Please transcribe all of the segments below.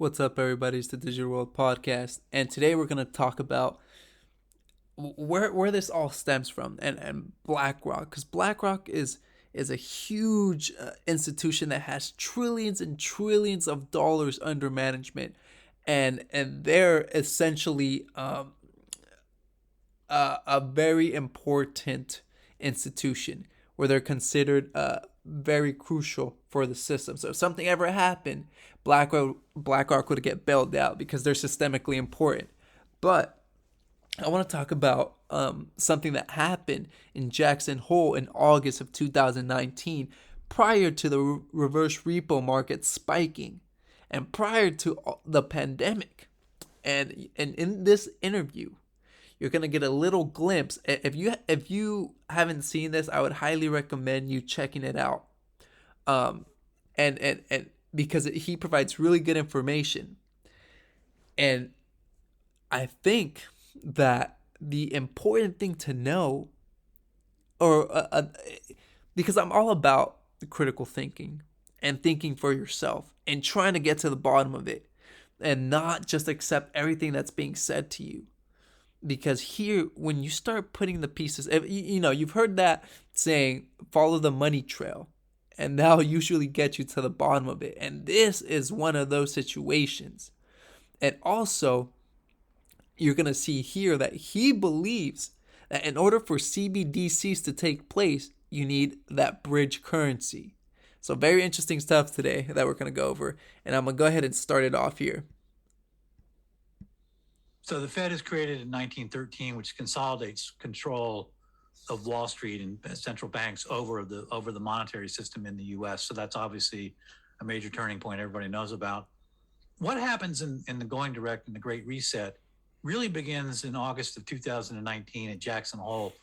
What's up, everybody? It's the Digital World Podcast, and today we're going to talk about where this all stems from, and BlackRock, because BlackRock is a huge institution that has trillions and trillions of dollars under management, and they're essentially a very important institution where they're considered very crucial for the system. So if something ever happened, BlackRock would get bailed out because they're systemically important. But I want to talk about something that happened in Jackson Hole in August of 2019, prior to the reverse repo market spiking, and prior to the pandemic. And in this interview, you're gonna get a little glimpse. If you haven't seen this, I would highly recommend you checking it out. Um, and because he provides really good information, and I think that the important thing to know, or because I'm all about critical thinking and thinking for yourself and trying to get to the bottom of it, and not just accept everything that's being said to you. Because here, when you start putting the pieces, you've heard that saying, follow the money trail, and that'll usually get you to the bottom of it. And this is one of those situations. And also, you're going to see here that he believes that in order for CBDCs to take place, you need that bridge currency. So very interesting stuff today that we're going to go over, and I'm going to go ahead and start it off here. So the Fed is created in 1913, which consolidates control of Wall Street and central banks over the monetary system in the U.S. So that's obviously a major turning point everybody knows about. What happens in the going direct and the Great Reset really begins in August of 2019 at Jackson Hole.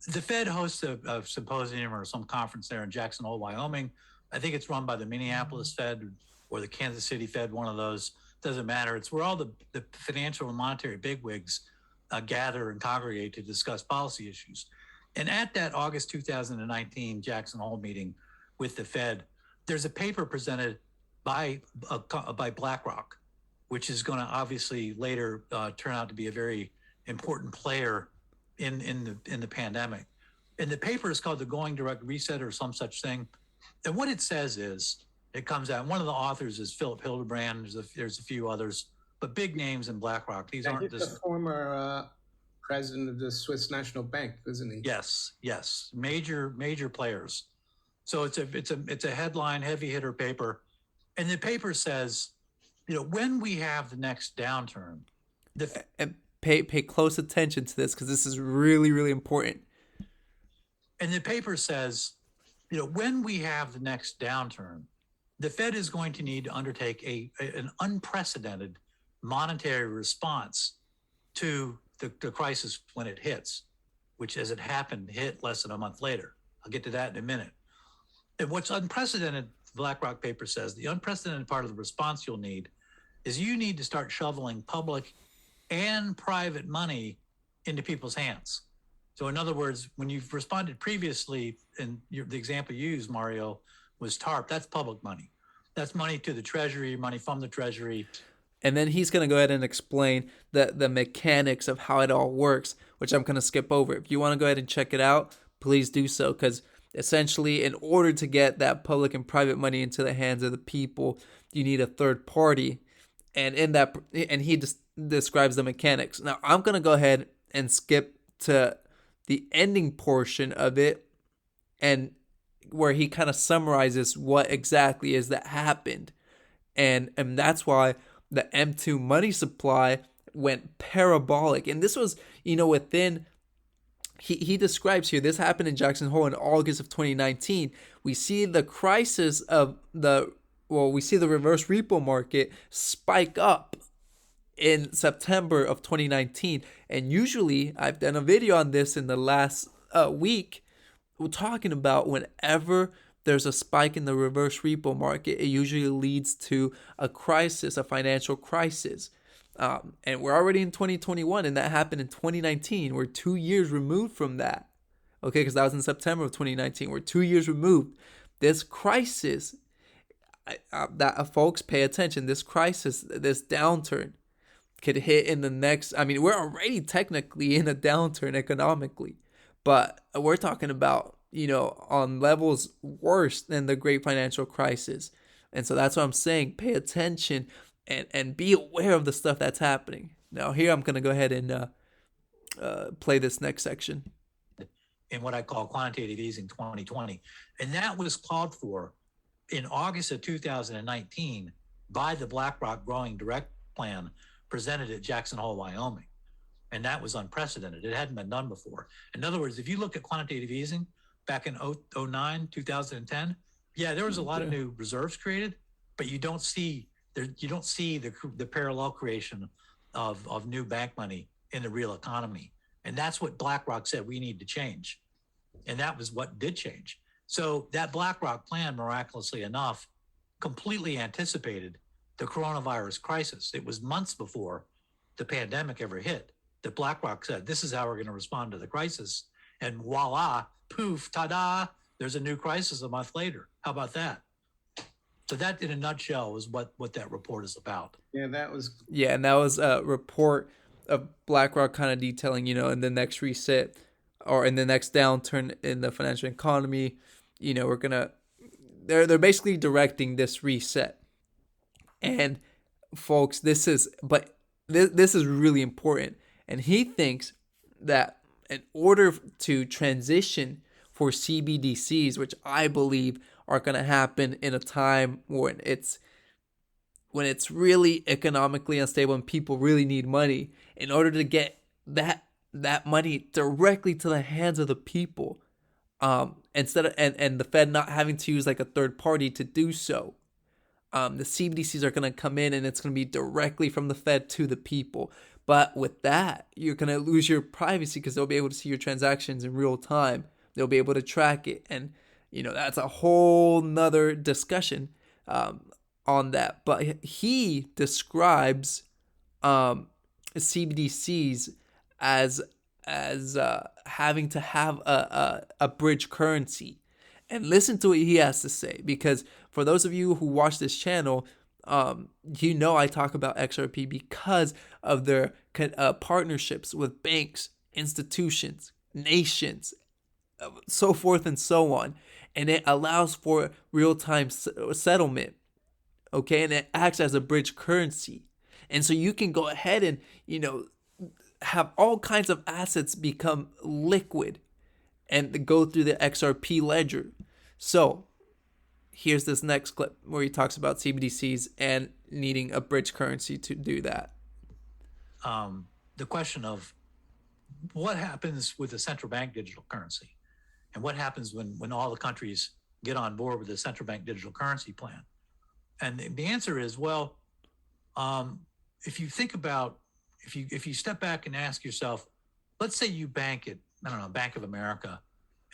The Fed hosts a symposium or some conference there in Jackson Hole, Wyoming. I think it's run by the Minneapolis Fed or the Kansas City Fed, one of those. Doesn't matter. It's where all the financial and monetary bigwigs gather and congregate to discuss policy issues. And at that August 2019 Jackson Hole meeting with the Fed, there's a paper presented by BlackRock, which is going to obviously later turn out to be a very important player in the pandemic. And the paper is called the Going Direct Reset or some such thing. And what it says is, it comes out. One of the authors is Philip Hildebrand. There's a few others, but big names in BlackRock. These aren't just the former president of the Swiss National Bank, isn't he? Yes, major players. So it's a headline heavy hitter paper, and the paper says, when we have the next downturn, and pay close attention to this because this is really, really important. And the paper says, when we have the next downturn, the Fed is going to need to undertake an unprecedented monetary response to the crisis when it hits, which, as it happened, hit less than a month later. I'll get to that in a minute. And what's unprecedented, the BlackRock paper says, the unprecedented part of the response you'll need is you need to start shoveling public and private money into people's hands. So in other words, when you've responded previously, and the example you used, Mario, was TARP. That's public money. That's money to the Treasury, money from the Treasury. And then he's going to go ahead and explain the mechanics of how it all works, which I'm going to skip over. If you want to go ahead and check it out, please do so, because essentially, in order to get that public and private money into the hands of the people, you need a third party. And he just describes the mechanics. Now, I'm going to go ahead and skip to the ending portion of it, and where he kind of summarizes what exactly is that happened. And that's why the M2 money supply went parabolic. And this was, within, he describes here, this happened in Jackson Hole in August of 2019. We see the crisis of we see the reverse repo market spike up in September of 2019. And usually, I've done a video on this in the last week, we're talking about whenever there's a spike in the reverse repo market, it usually leads to a crisis, a financial crisis. And we're already in 2021, and that happened in 2019. We're 2 years removed from that. Okay, because that was in September of 2019. We're 2 years removed. This crisis, that folks pay attention. This crisis, this downturn, could hit in the next. I mean, we're already technically in a downturn economically, but we're talking about, on levels worse than the great financial crisis. And so that's what I'm saying. Pay attention and be aware of the stuff that's happening. Now, here I'm going to go ahead and play this next section. In what I call Quantitative Easing 2020. And that was called for in August of 2019 by the Blackrock Growing Direct Plan presented at Jackson Hole, Wyoming. And that was unprecedented. It hadn't been done before. In other words, if you look at quantitative easing back in 2009, 2010, yeah, there was a lot of new reserves created, but you don't see the parallel creation of new bank money in the real economy. And that's what BlackRock said we need to change. And that was what did change. So that BlackRock plan, miraculously enough, completely anticipated the coronavirus crisis. It was months before the pandemic ever hit that BlackRock said, this is how we're going to respond to the crisis. And voila, poof, ta-da, there's a new crisis a month later. How about that? So that, in a nutshell, is what that report is about. Yeah, that was. Yeah, and that was a report of BlackRock kind of detailing, in the next reset or in the next downturn in the financial economy, they're basically directing this reset. And folks, this is really important. And he thinks that in order to transition for CBDCs, which I believe are going to happen in a time when it's really economically unstable and people really need money, in order to get that money directly to the hands of the people, instead of and the Fed not having to use like a third party to do so, the CBDCs are going to come in and it's going to be directly from the Fed to the people. But with that, you're going to lose your privacy because they'll be able to see your transactions in real time. They'll be able to track it, and that's a whole nother discussion on that. But he describes CBDCs as having to have a bridge currency. And listen to what he has to say, because for those of you who watch this channel, I talk about XRP because of their partnerships with banks, institutions, nations, so forth and so on. And it allows for real-time settlement, okay? And it acts as a bridge currency. And so you can go ahead and, have all kinds of assets become liquid and go through the XRP ledger. So here's this next clip where he talks about CBDCs and needing a bridge currency to do that. The question of what happens with the central bank digital currency, and what happens when all the countries get on board with the central bank digital currency plan. And the answer is, well, if you think about, if you step back and ask yourself, let's say you bank at, Bank of America,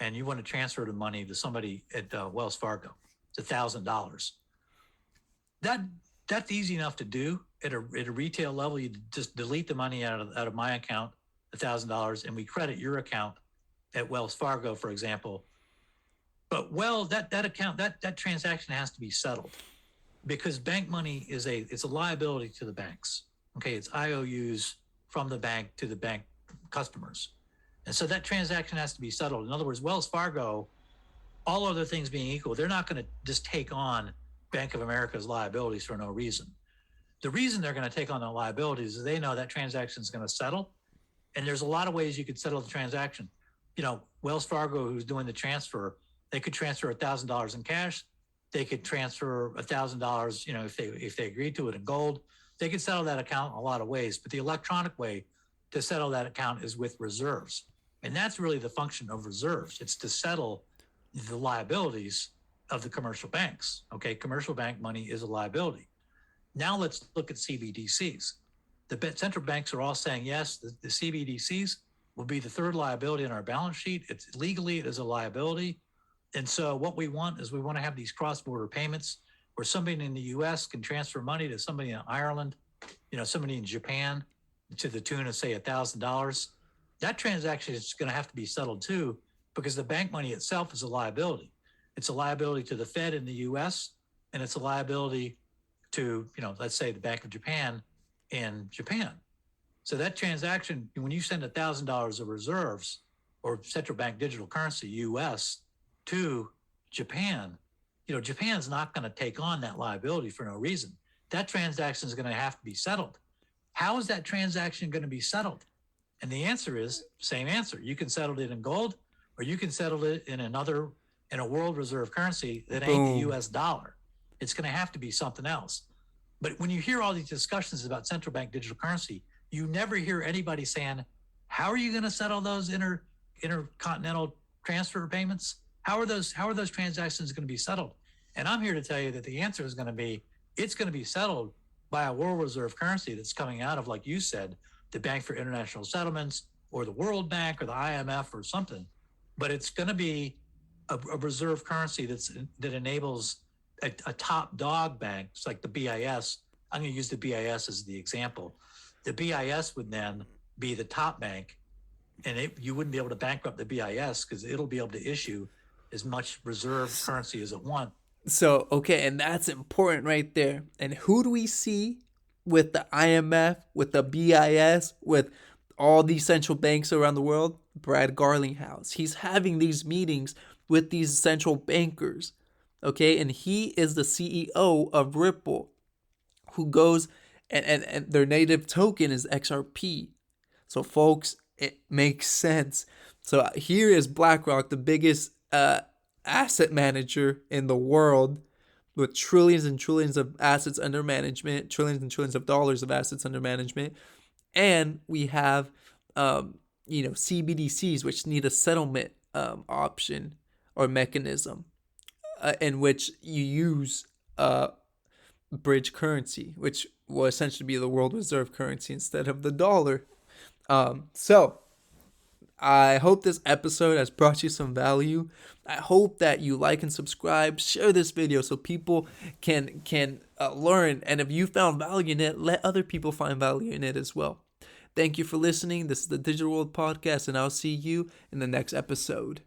and you want to transfer the money to somebody at Wells Fargo. It's $1,000. That's easy enough to do at a retail level. You just delete the money out of my account, $1,000, and we credit your account at Wells Fargo, for example. But that transaction has to be settled, because bank money it's a liability to the banks. Okay, it's IOUs from the bank to the bank customers. And so that transaction has to be settled. In other words, Wells Fargo, all other things being equal, they're not going to just take on Bank of America's liabilities for no reason. The reason they're going to take on the liabilities is they know that transaction is going to settle. And there's a lot of ways you could settle the transaction. Wells Fargo, who's doing the transfer, they could transfer $1,000 in cash. They could transfer $1,000, if they agreed to it, in gold. They could settle that account in a lot of ways. But the electronic way to settle that account is with reserves. And that's really the function of reserves. It's to settle the liabilities of the commercial banks. Okay, commercial bank money is a liability. Now let's look at CBDCs. The central banks are all saying, yes, the CBDCs will be the third liability on our balance sheet. It's legally, it is a liability. And so what we want is we want to have these cross-border payments where somebody in the US can transfer money to somebody in Ireland, somebody in Japan, to the tune of, say, $1,000. That transaction is going to have to be settled too, because the bank money itself is a liability. It's a liability to the Fed in the US, and it's a liability to, let's say the Bank of Japan in Japan. So that transaction, when you send $1,000 of reserves or central bank digital currency, US, to Japan, Japan's not going to take on that liability for no reason. That transaction is going to have to be settled. How is that transaction going to be settled? And the answer is same answer. You can settle it in gold, or you can settle it in a world reserve currency that ain't the US dollar. It's going to have to be something else. But when you hear all these discussions about central bank digital currency, you never hear anybody saying, how are you going to settle those intercontinental transfer payments? How are those transactions going to be settled? And I'm here to tell you that the answer is going to be, it's going to be settled by a world reserve currency that's coming out of, like you said, the Bank for International Settlements or the World Bank or the IMF or something. But it's going to be a reserve currency that enables a top dog bank. It's like the BIS. I'm going to use the BIS as the example. The BIS would then be the top bank, and you wouldn't be able to bankrupt the BIS because it'll be able to issue as much reserve currency as it wants. So, okay, and that's important right there. And who do we see with the IMF, with the BIS, with all these central banks around the world? Brad Garlinghouse. He's having these meetings with these central bankers, okay? And he is the CEO of Ripple, who goes and their native token is XRP. So, folks, it makes sense. So here is BlackRock, the biggest asset manager in the world, with trillions and trillions of assets under management, trillions and trillions of dollars of assets under management. And we have, CBDCs, which need a settlement option or mechanism in which you use bridge currency, which will essentially be the world reserve currency instead of the dollar. So I hope this episode has brought you some value. I hope that you like and subscribe, share this video so people can learn. And if you found value in it, let other people find value in it as well. Thank you for listening. This is the Digital World Podcast, and I'll see you in the next episode.